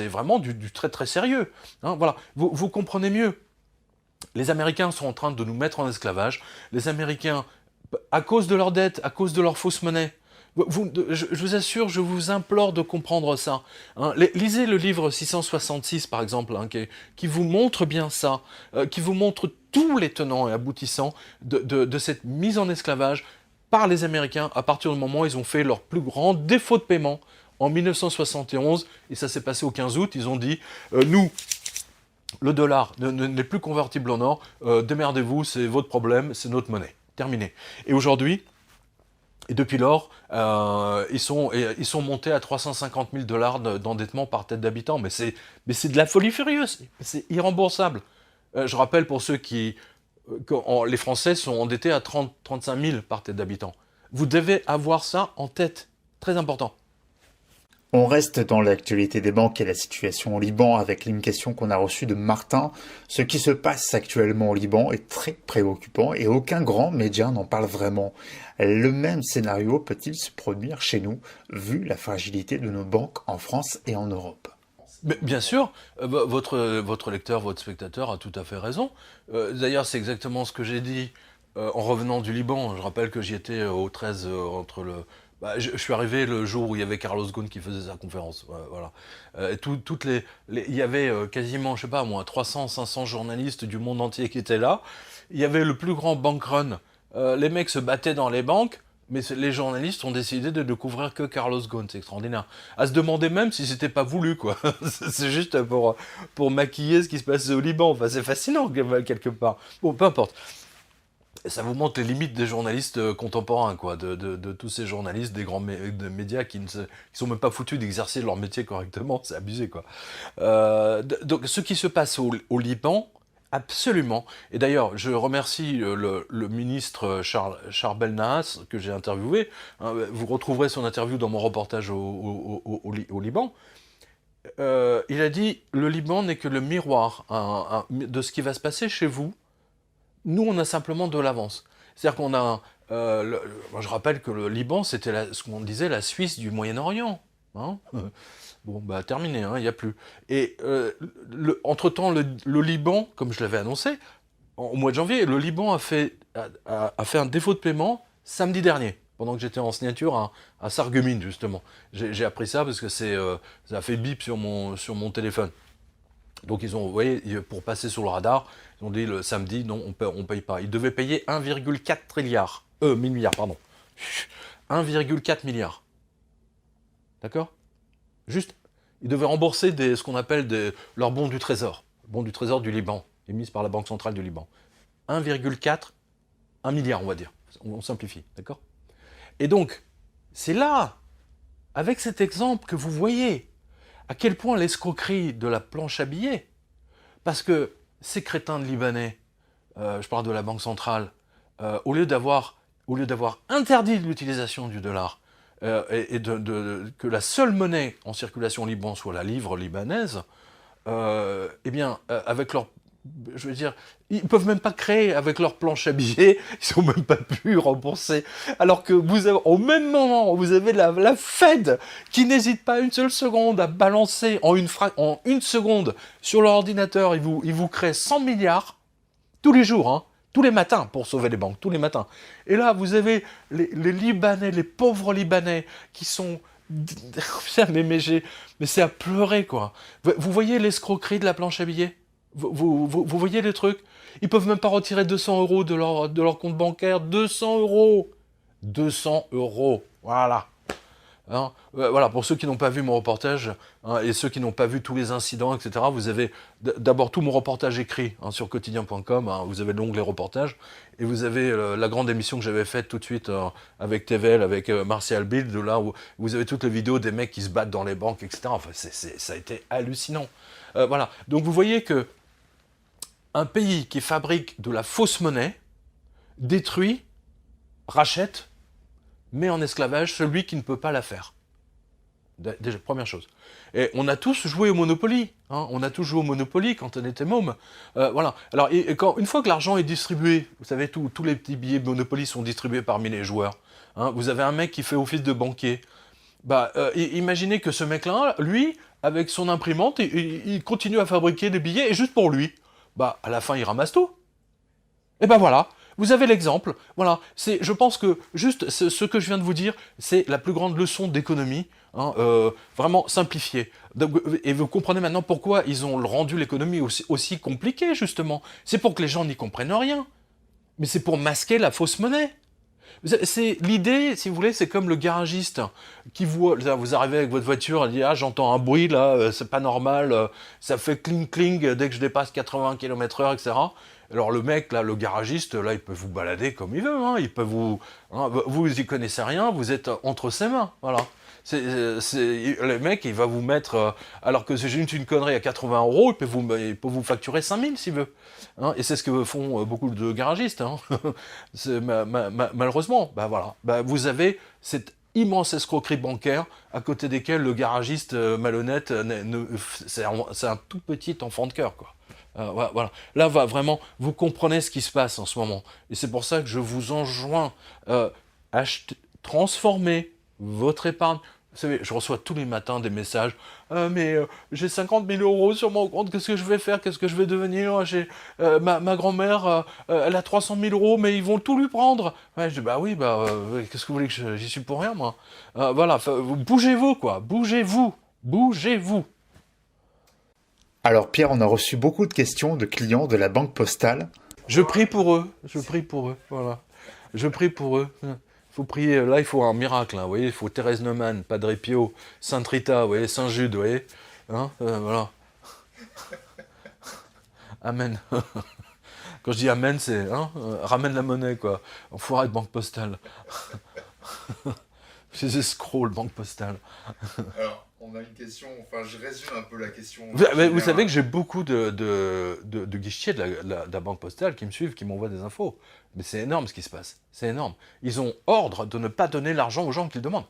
vraiment du très très sérieux, hein, voilà, vous comprenez mieux. Les Américains sont en train de nous mettre en esclavage, les Américains, à cause de leurs dettes, à cause de leur fausse monnaie, je vous assure, je vous implore de comprendre ça. Hein. Lisez le livre 666, par exemple, hein, qui vous montre bien ça, qui vous montre tous les tenants et aboutissants de cette mise en esclavage par les Américains à partir du moment où ils ont fait leur plus grand défaut de paiement en 1971, et ça s'est passé au 15 août, ils ont dit nous, le dollar n'est plus convertible en or, démerdez-vous, c'est votre problème, c'est notre monnaie. Terminé. Et aujourd'hui, et depuis lors, ils sont montés à 350 000 $ d'endettement par tête d'habitant. Mais c'est de la folie furieuse. C'est irremboursable. Je rappelle pour ceux les Français sont endettés à 35 000 par tête d'habitant. Vous devez avoir ça en tête. Très important. On reste dans l'actualité des banques et la situation au Liban avec une question qu'on a reçue de Martin. Ce qui se passe actuellement au Liban est très préoccupant et aucun grand média n'en parle vraiment. Le même scénario peut-il se produire chez nous, vu la fragilité de nos banques en France et en Europe ? Mais bien sûr, votre lecteur, votre spectateur a tout à fait raison. D'ailleurs, c'est exactement ce que j'ai dit en revenant du Liban. Je rappelle que j'y étais au 13 entre le... je suis arrivé le jour où il y avait Carlos Ghosn qui faisait sa conférence. Voilà. Il y avait quasiment, je sais pas moi, 300, 500 journalistes du monde entier qui étaient là. Il y avait le plus grand bank run. Les mecs se battaient dans les banques, mais les journalistes ont décidé de ne couvrir que Carlos Ghosn. C'est extraordinaire. À se demander même si c'était pas voulu, quoi. C'est juste pour maquiller ce qui se passe au Liban. Enfin, c'est fascinant, quelque part. Bon, peu importe. Ça vous montre les limites des journalistes contemporains, quoi, de tous ces journalistes des grands médias qui sont même pas foutus d'exercer leur métier correctement, c'est abusé, quoi. Donc, ce qui se passe au Liban, absolument. Et d'ailleurs, je remercie le ministre Charles Belnahas, que j'ai interviewé. Hein, vous retrouverez son interview dans mon reportage au Liban. Il a dit « Le Liban n'est que le miroir de ce qui va se passer chez vous. Nous, on a simplement de l'avance. » C'est-à-dire qu'on a... je rappelle que le Liban, c'était ce qu'on disait la Suisse du Moyen-Orient. Hein. Bon, bah terminé, il n'y a plus. Et entre-temps, le Liban, comme je l'avais annoncé, au mois de janvier, le Liban a fait un défaut de paiement samedi dernier, pendant que j'étais en signature à Sarreguemines, justement. J'ai appris ça parce que ça a fait bip sur mon téléphone. Donc ils ont, vous voyez, pour passer sur le radar, ils ont dit le samedi, non, on paye pas. Ils devaient payer 1,4 milliard. 1000 milliards, pardon. 1,4 milliard. D'accord ? Juste, ils devaient rembourser ce qu'on appelle leurs bons du trésor. Bons du trésor du Liban, émis par la Banque centrale du Liban. 1,4, 1 milliard, on va dire. On simplifie, d'accord ? Et donc, c'est là, avec cet exemple, que vous voyez à quel point l'escroquerie de la planche à billets, parce que ces crétins de Libanais, je parle de la Banque centrale, au lieu d'avoir interdit l'utilisation du dollar, et que la seule monnaie en circulation au Liban soit la livre libanaise, eh bien, avec leur... Je veux dire, ils peuvent même pas créer avec leur planche à billets, ils sont même pas pu rembourser. Alors que au même moment, vous avez la Fed qui n'hésite pas une seule seconde à balancer en une seconde sur leur ordinateur, ils vous créent 100 milliards tous les jours, hein, tous les matins pour sauver les banques, tous les matins. Et là, vous avez les Libanais, les pauvres Libanais qui sont... mais c'est à pleurer, quoi. Vous voyez l'escroquerie de la planche à billets ? Vous voyez les trucs ? Ils peuvent même pas retirer 200 € de leur compte bancaire. 200 €. 200 €. Voilà. Hein. Voilà, pour ceux qui n'ont pas vu mon reportage, hein, et ceux qui n'ont pas vu tous les incidents, etc., vous avez d'abord tout mon reportage écrit, hein, sur quotidien.com, hein, vous avez l'onglet reportage, et vous avez la grande émission que j'avais faite tout de suite avec TVL, avec Martial Bild, là où vous avez toutes les vidéos des mecs qui se battent dans les banques, etc. Enfin, ça a été hallucinant. Voilà, donc vous voyez que un pays qui fabrique de la fausse monnaie détruit, rachète, met en esclavage celui qui ne peut pas la faire. Déjà, première chose. Et on a tous joué au Monopoly. Hein, on a tous joué au Monopoly quand on était môme. Voilà. Alors, une fois que l'argent est distribué, vous savez, tous les petits billets de Monopoly sont distribués parmi les joueurs. Hein, vous avez un mec qui fait office de banquier. Bah, imaginez que ce mec-là, lui, avec son imprimante, il continue à fabriquer des billets, et juste pour lui, bah, à la fin, il ramasse tout. Et ben voilà. Vous avez l'exemple, voilà, je pense que juste ce que je viens de vous dire, c'est la plus grande leçon d'économie, hein, vraiment simplifiée. Et vous comprenez maintenant pourquoi ils ont rendu l'économie aussi compliquée, justement. C'est pour que les gens n'y comprennent rien. Mais c'est pour masquer la fausse monnaie. L'idée, si vous voulez, c'est comme le garagiste qui voit, vous arrivez avec votre voiture, elle dit « Ah, j'entends un bruit là, c'est pas normal, ça fait cling-cling dès que je dépasse 80 km/h, etc. » Alors le mec, là, le garagiste, là, il peut vous balader comme il veut, hein, il peut vous y connaissez rien, vous êtes entre ses mains, voilà. Le mec, il va vous mettre, alors que c'est juste une connerie à 80 €, il peut vous facturer 5000 s'il veut. Hein, et c'est ce que font beaucoup de garagistes. Hein. Malheureusement, bah voilà, bah, vous avez cette immense escroquerie bancaire à côté desquelles le garagiste malhonnête, c'est un tout petit enfant de cœur, quoi. Voilà. Là, vraiment, vous comprenez ce qui se passe en ce moment. Et c'est pour ça que je vous enjoins à transformer votre épargne. Vous savez, je reçois tous les matins des messages mais j'ai 50 000 € sur mon compte, qu'est-ce que je vais faire, qu'est-ce que je vais devenir, ma grand-mère, elle a 300 000 €, mais ils vont tout lui prendre. Ouais, je dis, bah oui, qu'est-ce que vous voulez que j'y suis pour rien, moi. Voilà, bougez-vous, quoi, bougez-vous. Alors Pierre, on a reçu beaucoup de questions de clients de la Banque Postale. Je prie pour eux, voilà. Je prie pour eux. Faut prier, là il faut un miracle, hein, vous voyez, il faut Thérèse Neumann, Padre Pio, Sainte Rita, vous voyez, Saint Jude, vous voyez, hein, voilà. Amen. Quand je dis amen, c'est, hein, ramène la monnaie, quoi, enfoiré de Banque Postale. Ces escrocs, le Banque Postale. Alors, on a une question, enfin je résume un peu la question. Vous savez que j'ai beaucoup de guichetiers de la Banque Postale qui me suivent, qui m'envoient des infos. Mais c'est énorme ce qui se passe, c'est énorme. Ils ont ordre de ne pas donner l'argent aux gens qu'ils demandent.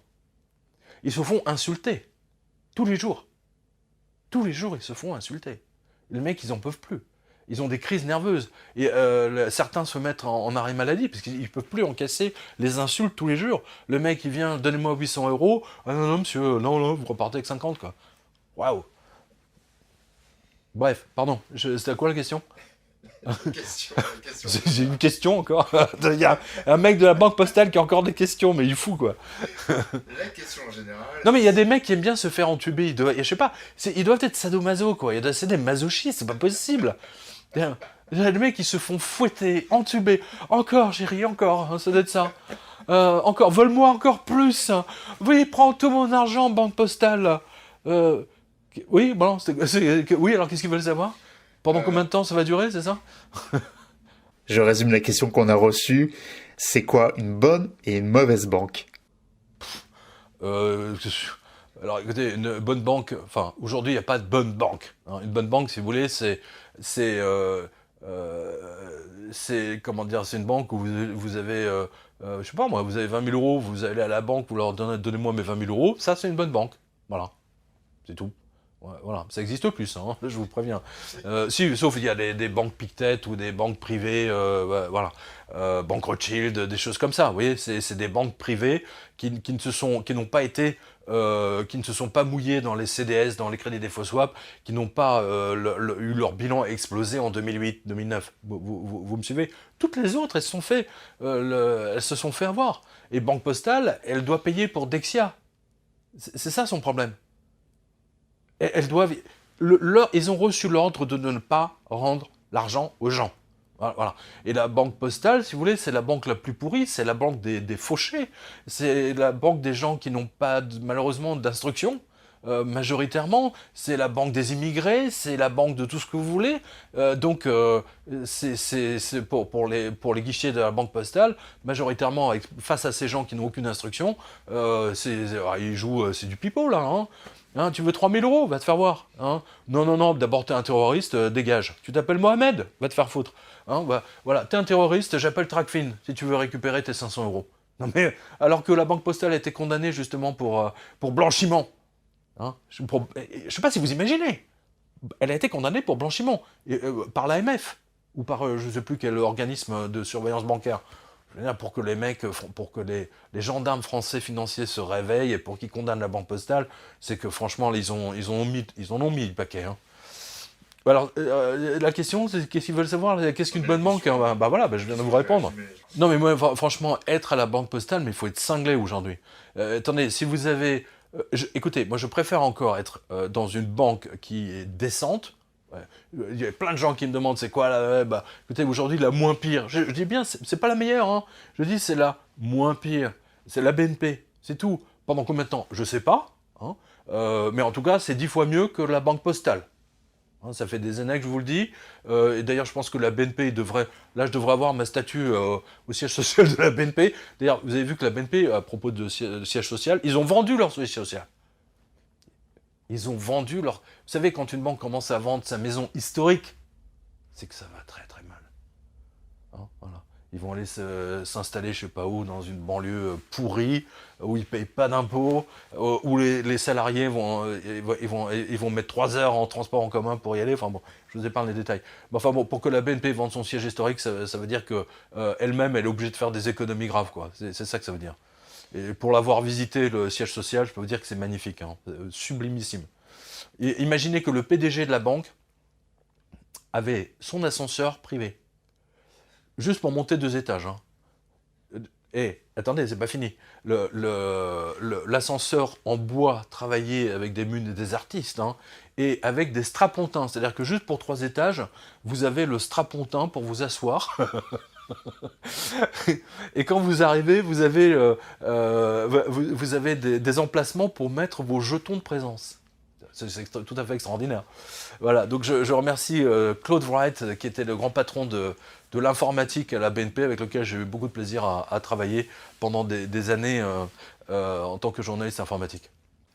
Ils se font insulter, tous les jours. Tous les jours, ils se font insulter. Les mecs, ils n'en peuvent plus. Ils ont des crises nerveuses. Et certains se mettent en arrêt maladie, parce qu'ils ne peuvent plus encaisser les insultes tous les jours. Le mec, il vient, donnez-moi 800 €. Ah non, non, monsieur, non, vous repartez avec 50, quoi. Waouh. Bref, pardon, c'était quoi la question ? J'ai une question encore. Il y a un mec de la Banque Postale qui a encore des questions, mais il est fou, quoi. La question en général... Non, mais il y a des mecs qui aiment bien se faire entuber. Je sais pas, ils doivent être sadomaso, quoi. C'est des masochistes, c'est pas possible. Il y a des mecs qui se font fouetter, entuber. Encore, chérie, encore, hein, ça doit être ça. Encore, vole-moi encore plus. Oui, prends tout mon argent, Banque Postale. Oui, bon, oui, alors qu'est-ce qu'ils veulent savoir ? Pendant combien de temps ça va durer, c'est ça ? Je résume la question qu'on a reçue. C'est quoi une bonne et une mauvaise banque ? Alors écoutez, une bonne banque, enfin aujourd'hui il n'y a pas de bonne banque. Hein. Une bonne banque, si vous voulez, c'est comment dire, c'est une banque où vous avez, je sais pas moi, vous avez 20 000 €, vous allez à la banque, vous leur donnez-moi mes 20 000 €, ça c'est une bonne banque. Voilà, c'est tout. Ouais, voilà, ça existe plus, hein, je vous préviens. Sauf il y a des banques Pictet ou des banques privées, voilà, Banque Rothschild, des choses comme ça. Vous voyez, c'est des banques privées qui ne se sont pas mouillées dans les CDS, dans les crédits défaut swap, qui n'ont pas eu leur bilan explosé en 2008, 2009. Vous me suivez ? Toutes les autres, elles se sont fait avoir. Et Banque Postale, elle doit payer pour Dexia. C'est ça son problème. Elles doivent, ils ont reçu l'ordre de ne pas rendre l'argent aux gens. Voilà. Et la banque postale, si vous voulez, c'est la banque la plus pourrie, c'est la banque des fauchés, c'est la banque des gens qui n'ont pas, malheureusement, d'instruction, majoritairement, c'est la banque des immigrés, c'est la banque de tout ce que vous voulez. Donc, c'est pour les guichets de la banque postale, majoritairement, face à ces gens qui n'ont aucune instruction, ils jouent, c'est du pipeau, là, hein. Hein, tu veux 3000 euros, va te faire voir. Hein. Non, d'abord t'es un terroriste, dégage. Tu t'appelles Mohamed, va te faire foutre. Hein, voilà, t'es un terroriste, j'appelle Tracfin, si tu veux récupérer tes 500 euros. Non mais, alors que la banque postale a été condamnée justement pour blanchiment. Hein, je sais pas si vous imaginez. Elle a été condamnée pour blanchiment, par l'AMF, ou par je sais plus quel organisme de surveillance bancaire. Je veux dire, pour que les mecs, pour que les gendarmes français financiers se réveillent et pour qu'ils condamnent la banque postale, c'est que franchement, ils en ont mis le paquet. Hein. Alors, la question, c'est qu'est-ce qu'ils veulent savoir? Qu'est-ce qu'une bonne banque? Bah voilà, je viens de vous répondre. Non, mais moi, franchement, être à la banque postale, mais il faut être cinglé aujourd'hui. Attendez, si vous avez... écoutez, moi, je préfère encore être dans une banque qui est décente. Ouais. Il y a plein de gens qui me demandent c'est quoi la... Bah, écoutez, aujourd'hui, la moins pire. Je dis bien, c'est pas la meilleure. Hein. Je dis c'est la moins pire. C'est la BNP. C'est tout. Pendant combien de temps? Je sais pas. Hein. Mais en tout cas, c'est 10 fois mieux que la banque postale. Hein, ça fait des années que je vous le dis. Et d'ailleurs, je pense que la BNP devrait... Là, je devrais avoir ma statue au siège social de la BNP. D'ailleurs, vous avez vu que la BNP, à propos de siège social, ils ont vendu leur siège social. Ils ont vendu leur... Vous savez, quand une banque commence à vendre sa maison historique, c'est que ça va très très mal. Hein, voilà. Ils vont aller s'installer, je sais pas où, dans une banlieue pourrie, où ils payent pas d'impôts, où les salariés ils vont mettre 3 heures en transport en commun pour y aller. Enfin bon, je vous épargne les détails. Mais enfin bon, pour que la BNP vende son siège historique, ça veut dire que elle-même, elle est obligée de faire des économies graves, quoi. C'est ça que ça veut dire. Et pour l'avoir visité, le siège social, je peux vous dire que c'est magnifique, hein, sublimissime. Et imaginez que le PDG de la banque avait son ascenseur privé, juste pour monter 2 étages. Hein. Et attendez, c'est pas fini. L'ascenseur en bois travaillé avec des munes et des artistes, hein, et avec des strapontins. C'est-à-dire que juste pour 3 étages, vous avez le strapontin pour vous asseoir. Et quand vous arrivez, vous avez des emplacements pour mettre vos jetons de présence. C'est tout à fait extraordinaire. Voilà, donc je remercie Claude Wright, qui était le grand patron de l'informatique à la BNP, avec lequel j'ai eu beaucoup de plaisir à travailler pendant des années en tant que journaliste informatique.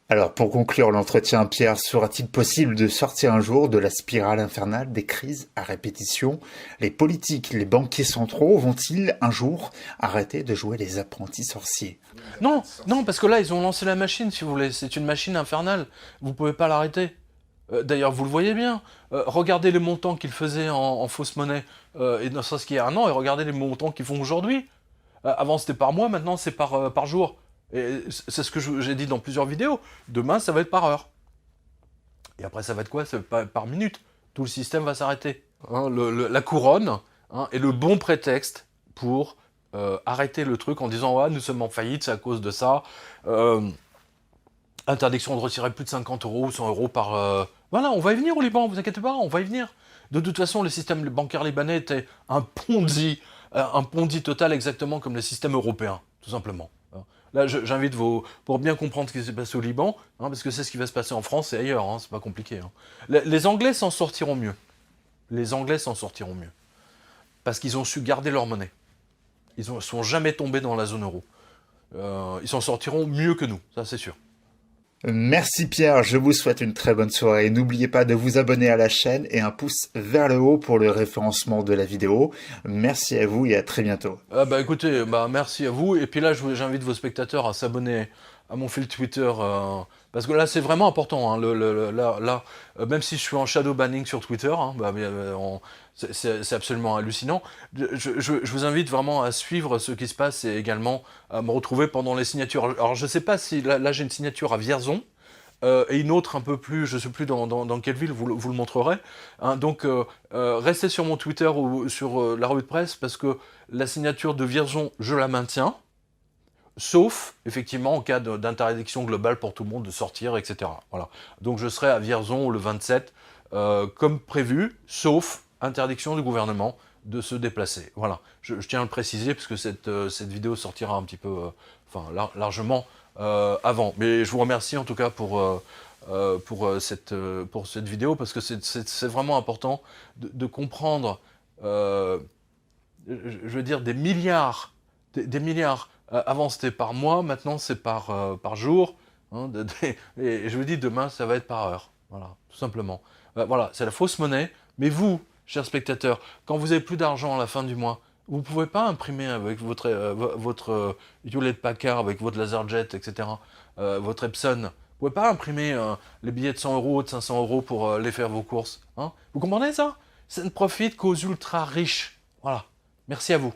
Alors, pour conclure l'entretien, Pierre, sera-t-il possible de sortir un jour de la spirale infernale des crises à répétition? Les politiques, les banquiers centraux vont-ils un jour arrêter de jouer les apprentis sorciers? Non, parce que là, ils ont lancé la machine, si vous voulez. C'est une machine infernale. Vous pouvez pas l'arrêter. D'ailleurs, vous le voyez bien. Regardez les montants qu'ils faisaient en fausse monnaie, et ne serait-ce qu'il y a un an, et regardez les montants qu'ils font aujourd'hui. Avant, c'était par mois, maintenant, c'est par jour. Et c'est ce que j'ai dit dans plusieurs vidéos. Demain, ça va être par heure. Et après, ça va être quoi? Ça va être par minute. Tout le système va s'arrêter. Hein, la couronne est le bon prétexte pour arrêter le truc en disant « Ouais, nous sommes en faillite, c'est à cause de ça. Interdiction de retirer plus de 50 euros ou 100 euros par... Voilà, on va y venir au Liban, vous inquiétez pas, on va y venir. De toute façon, le système bancaire libanais était un Ponzi total, exactement comme le système européen, tout simplement. Là, j'invite pour bien comprendre ce qui s'est passé au Liban, hein, parce que c'est ce qui va se passer en France et ailleurs, hein, c'est pas compliqué. Hein. Les Anglais s'en sortiront mieux. Les Anglais s'en sortiront mieux. Parce qu'ils ont su garder leur monnaie. Ils ne sont jamais tombés dans la zone euro. Ils s'en sortiront mieux que nous, ça c'est sûr. Merci Pierre, je vous souhaite une très bonne soirée. N'oubliez pas de vous abonner à la chaîne et un pouce vers le haut pour le référencement de la vidéo. Merci à vous et à très bientôt. Écoutez, merci à vous. Et puis là, j'invite vos spectateurs à s'abonner à mon fil Twitter. Parce que là, c'est vraiment important. Hein, même si je suis en shadow banning sur Twitter, hein, c'est absolument hallucinant. Je vous invite vraiment à suivre ce qui se passe et également à me retrouver pendant les signatures. Alors, je ne sais pas si... Là j'ai une signature à Vierzon. Et une autre un peu plus, je ne sais plus dans quelle ville, vous le montrerez. Hein, donc, restez sur mon Twitter ou sur la revue de presse, parce que la signature de Vierzon, je la maintiens. Sauf, effectivement, en cas d'interdiction globale pour tout le monde de sortir, etc. Voilà. Donc je serai à Vierzon le 27, comme prévu, sauf interdiction du gouvernement de se déplacer. Voilà, je tiens à le préciser parce que cette vidéo sortira un petit peu, largement avant. Mais je vous remercie en tout cas pour cette vidéo parce que c'est vraiment important de comprendre, je veux dire, des milliards. Avant c'était par mois, maintenant c'est par jour. Hein, et je vous dis, demain ça va être par heure. Voilà, tout simplement. Voilà, c'est la fausse monnaie. Mais vous, chers spectateurs, quand vous avez plus d'argent à la fin du mois, vous ne pouvez pas imprimer avec votre Hewlett Packard, avec votre LaserJet, etc., votre Epson. Vous pouvez pas imprimer les billets de 100 € ou de 500 € pour les faire vos courses. Hein, vous comprenez ça? Ça ne profite qu'aux ultra riches. Voilà. Merci à vous.